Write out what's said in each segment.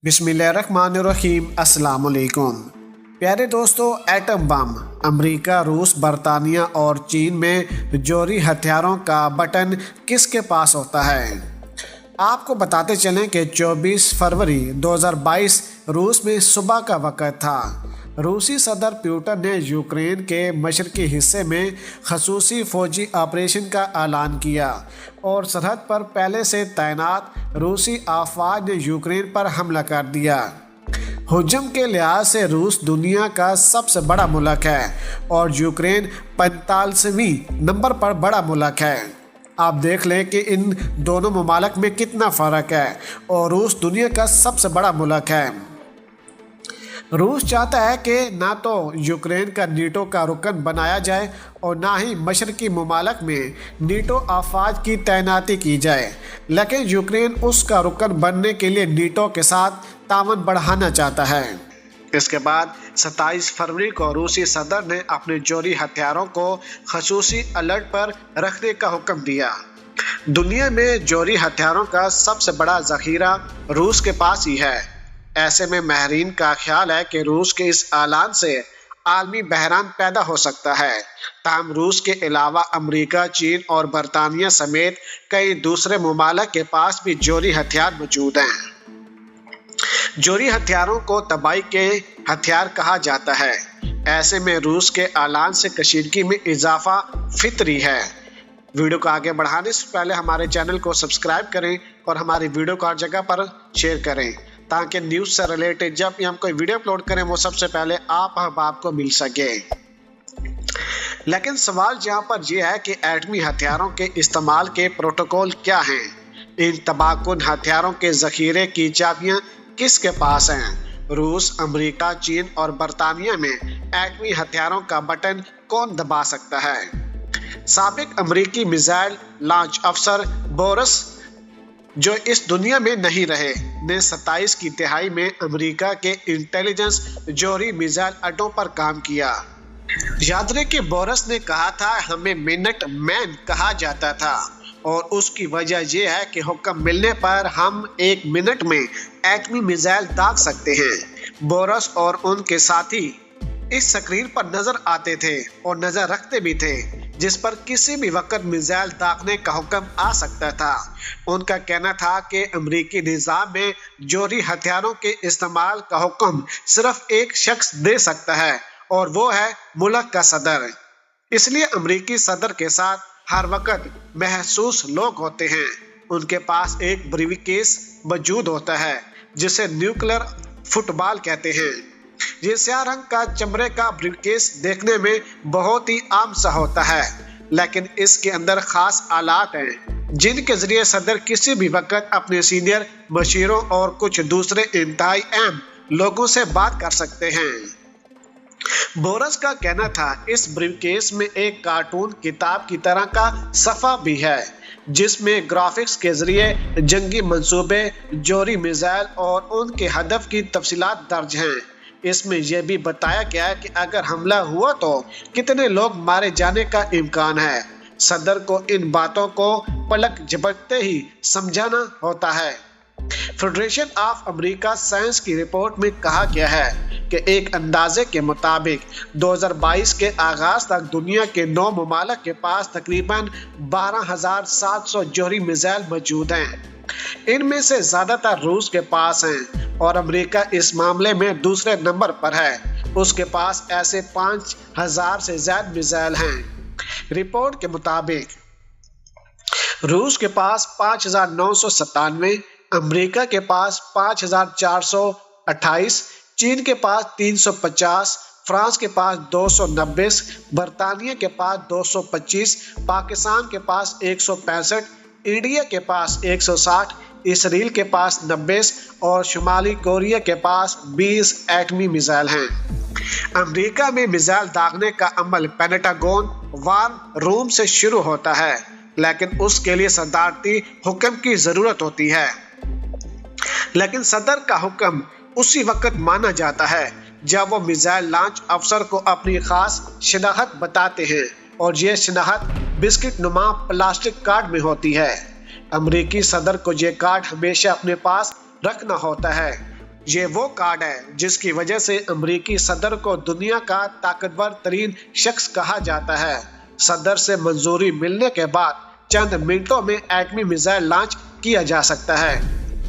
बिस्मिल्लाहिर्रहमानिर्रहीम। अस्सलाम वालेकुम। प्यारे दोस्तों, एटम बम अमेरिका, रूस, बरतानिया और चीन में जौहरी हथियारों का बटन किसके पास होता है? आपको बताते चलें कि 24 फरवरी 2022 रूस में सुबह का वक़्त था। रूसी सदर पुतिन ने यूक्रेन के मशरकी हिस्से में खसूसी फ़ौजी ऑपरेशन का ऐलान किया और सरहद पर पहले से तैनात रूसी अफ़वाज ने यूक्रेन पर हमला कर दिया। हुजूम के लिहाज से रूस दुनिया का सबसे बड़ा मुल्क है और यूक्रेन 45वें नंबर पर बड़ा मुल्क है। आप देख लें कि इन दोनों ममालिक में कितना फ़र्क है और रूस दुनिया का सबसे बड़ा मुल्क है। रूस चाहता है कि ना तो यूक्रेन का नीटो का रुकन बनाया जाए और ना ही मशरकी ममालिक में नीटो अफ़वाज की तैनाती की जाए, लेकिन यूक्रेन उसका रुकन बनने के लिए नीटो के साथ तावन बढ़ाना चाहता है। इसके बाद 27 फरवरी को रूसी सदर ने अपने जौहरी हथियारों को खसूसी अलर्ट पर रखने का हुक्म दिया। दुनिया में जौहरी हथियारों का सबसे बड़ा ज़ख़ीरा रूस के पास ही है। ऐसे में माहिरीन का ख्याल है कि रूस के इस ऐलान से आलमी बहरान पैदा हो सकता है। ताहम रूस के अलावा अमेरिका, चीन और बरतानिया समेत कई दूसरे ममालिक के पास भी जौहरी हथियार मौजूद हैं। जौहरी हथियारों को तबाही के हथियार कहा जाता है। ऐसे में रूस के ऐलान से कशीदगी में इजाफा फितरी है। वीडियो को आगे बढ़ाने से पहले हमारे चैनल को सब्सक्राइब करें और हमारी वीडियो को हर जगह पर शेयर करें ताकि न्यूज़ से रिलेटेड जब भी हम कोई वीडियो अपलोड करें वो सबसे पहले आप अहबाब को मिल सके। लेकिन सवाल जहाँ पर यह है कि एटमी हथियारों के इस्तेमाल के प्रोटोकॉल क्या हैं? इन तबाहकुन हथियारों के ज़ख़ीरे की चाबियाँ किसके पास हैं? रूस, अमेरिका, चीन और बरतानिया में एटमी हथियारों का बटन कौन दबा सकता है? साबिक अमेरिकी मिसाइल लॉन्च अफसर बोरिस, जो इस दुनिया में नहीं रहे, ने 27 की तिहाई में अमेरिका के इंटेलिजेंस जौहरी मिसाइल अड्डों पर काम किया। याद रहे कि बोरिस ने कहा था हमें मिनट मैन कहा जाता था और उसकी वजह यह है कि हुक्म मिलने पर हम 1 मिनट में एटमी मिसाइल दाग सकते हैं। बोरिस और उनके साथी इस स्क्रीन पर नजर आते थे और नजर रखते भी थे जिस पर किसी भी वक्त मिसाइल दागने का हुक्म आ सकता था। उनका कहना था कि अमेरिकी निज़ाम में जौहरी हथियारों के इस्तेमाल का हुक्म सिर्फ एक शख्स दे सकता है और वो है मुल्क का सदर। इसलिए अमेरिकी सदर के साथ हर वक्त महसूस लोग होते हैं। उनके पास एक ब्रीफकेस मौजूद होता है जिसे न्यूक्लियर फुटबॉल कहते हैं। ये स्याह रंग का चमड़े का ब्रीफकेस देखने में बहुत ही आम सा होता है, लेकिन इसके अंदर खास आलात हैं जिनके जरिए सदर किसी भी वक्त अपने सीनियर मशीरों और कुछ दूसरे इंतहाई अहम लोगों से बात कर सकते हैं। बोरिस का कहना था इस ब्रीफकेस में एक कार्टून किताब की तरह का सफ़ा भी है जिसमें ग्राफिक्स के जरिए जंगी मंसूबे, जौहरी मिसाइल और उनके हदफ की तफसीलात दर्ज हैं। इसमें यह भी बताया गया है कि अगर हमला हुआ तो कितने लोग मारे जाने का इम्कान है। सदर को इन बातों को पलक झपकते ही समझाना होता है। फेडरेशन ऑफ अमेरिका साइंस की रिपोर्ट में कहा गया है कि एक अंदाजे के मुताबिक 2022 के आगाज तक दुनिया के 9 ममालिक के पास तकरीबन 12,700 जौहरी मिसाइल मौजूद हैं। इनमें से ज़्यादातर रूस के पास हैं और अमेरिका इस मामले में दूसरे नंबर पर है। उसके पास ऐसे 5,000 से ज़्यादा मिसाइल हैं। रिपोर्ट के मुताबिक रूस के पास 5,997, अमेरिका के पास 5,428, चीन के पास 350, फ्रांस के पास 290, बरतानिया के पास 225, पाकिस्तान के पास 165, इंडिया के पास 160, इसराइल के पास 90 और शुमाली कोरिया के पास 20 एटमी मिसाइल हैं। अमेरिका में मिसाइल दागने का अमल पेंटागन वार रूम से शुरू होता है, लेकिन उसके लिए सदारती हुक्म की ज़रूरत होती है। लेकिन सदर का हुक्म उसी वक्त माना जाता है जब वो मिसाइल लॉन्च अफसर को अपनी खास शिनाख्त बताते हैं और ये शिनाख्त बिस्किट नुमा प्लास्टिक कार्ड में होती है। अमेरिकी सदर को ये कार्ड हमेशा अपने पास रखना होता है یہ وہ کارڈ ہے جس کی وجہ سے امریکی صدر کو دنیا کا طاقتور ترین شخص کہا جاتا ہے۔ صدر سے منظوری ملنے کے بعد چند منٹوں میں ایٹمی میزائل لانچ کیا جا سکتا ہے۔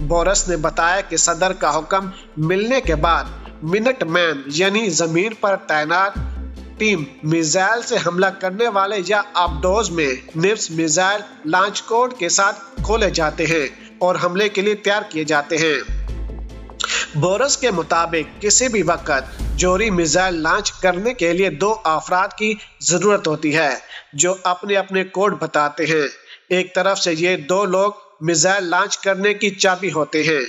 بورس نے بتایا کہ صدر کا حکم ملنے کے بعد منٹ مین یعنی زمین پر تعینات ٹیم میزائل سے حملہ کرنے والے یا آبدوز میں نفس میزائل لانچ کوڈ کے ساتھ کھولے جاتے ہیں اور حملے کے لیے تیار کیے جاتے ہیں۔ بورس کے مطابق کسی بھی وقت جوہری میزائل لانچ کرنے کے لیے 2 افراد کی ضرورت ہوتی ہے جو اپنے اپنے کوڈ بتاتے ہیں۔ ایک طرف سے یہ 2 لوگ میزائل لانچ کرنے کی چابی ہوتے ہیں۔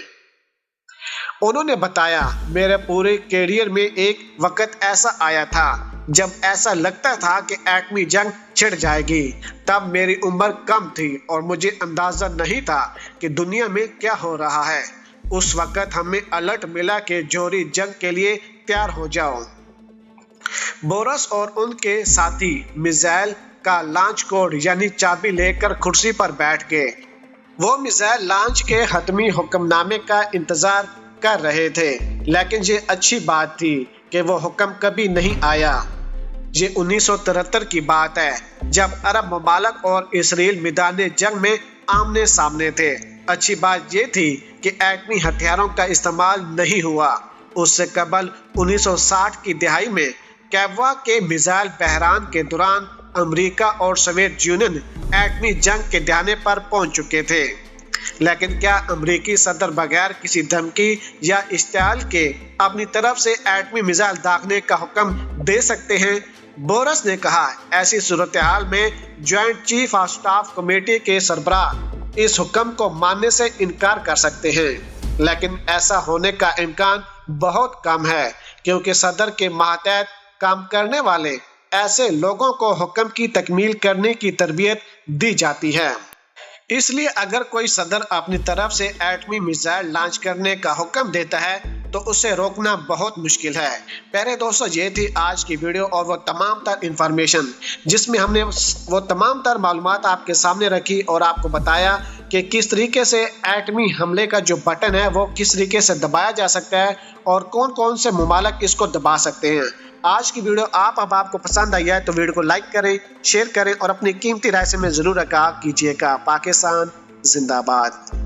انہوں نے بتایا، میرے پورے کیریئر میں ایک وقت ایسا آیا تھا جب ایسا لگتا تھا کہ ایٹمی جنگ چھڑ جائے گی۔ تب میری عمر کم تھی اور مجھے اندازہ نہیں تھا کہ دنیا میں کیا ہو رہا ہے۔ اس وقت ہمیں الرٹ ملا کہ جوہری جنگ کے لیے تیار ہو جاؤ۔ بورس اور ان کے ساتھی میزائل کا لانچ کوڈ یعنی چابی لے کر کرسی پر بیٹھ گئے۔ وہ میزائل لانچ کے حتمی حکم نامے کا انتظار کر رہے تھے، لیکن یہ اچھی بات تھی کہ وہ حکم کبھی نہیں آیا۔ یہ 1973 کی بات ہے جب عرب ممالک اور اسرائیل میدان جنگ میں آمنے سامنے تھے۔ اچھی بات یہ تھی کہ ایٹمی ہتھیاروں کا استعمال نہیں ہوا۔ اس سے قبل 1960 کی دہائی میں کیوبا کے میزائل بحران کے دوران امریکہ اور سوویت یونین ایٹمی جنگ کے دہانے پر پہنچ چکے تھے۔ لیکن کیا امریکی صدر بغیر کسی دھمکی یا اشتعال کے اپنی طرف سے ایٹمی میزائل داغنے کا حکم دے سکتے ہیں؟ بورس نے کہا، ایسی صورتحال میں joint chief of staff committee کے سربراہ اس حکم کو ماننے سے انکار کر سکتے ہیں، لیکن ایسا ہونے کا امکان بہت کم ہے کیونکہ صدر کے ماتحت کام کرنے والے ایسے لوگوں کو حکم کی تکمیل کرنے کی تربیت دی جاتی ہے۔ اس لیے اگر کوئی صدر اپنی طرف سے ایٹمی میزائل لانچ کرنے کا حکم دیتا ہے تو اسے روکنا بہت مشکل ہے۔ پیارے دوستو، یہ تھی آج کی ویڈیو اور وہ تمام تر انفارمیشن جس میں ہم نے وہ تمام تر معلومات آپ کے سامنے رکھی اور آپ کو بتایا کہ کس طریقے سے ایٹمی حملے کا جو بٹن ہے وہ کس طریقے سے دبایا جا سکتا ہے اور کون کون سے ممالک اس کو دبا سکتے ہیں۔ آج کی ویڈیو آپ کو پسند آئی ہے تو ویڈیو کو لائک کریں، شیئر کریں اور اپنی قیمتی رائے سے میں ضرور آگاہ کیجیے گا۔ پاکستان زندہ باد۔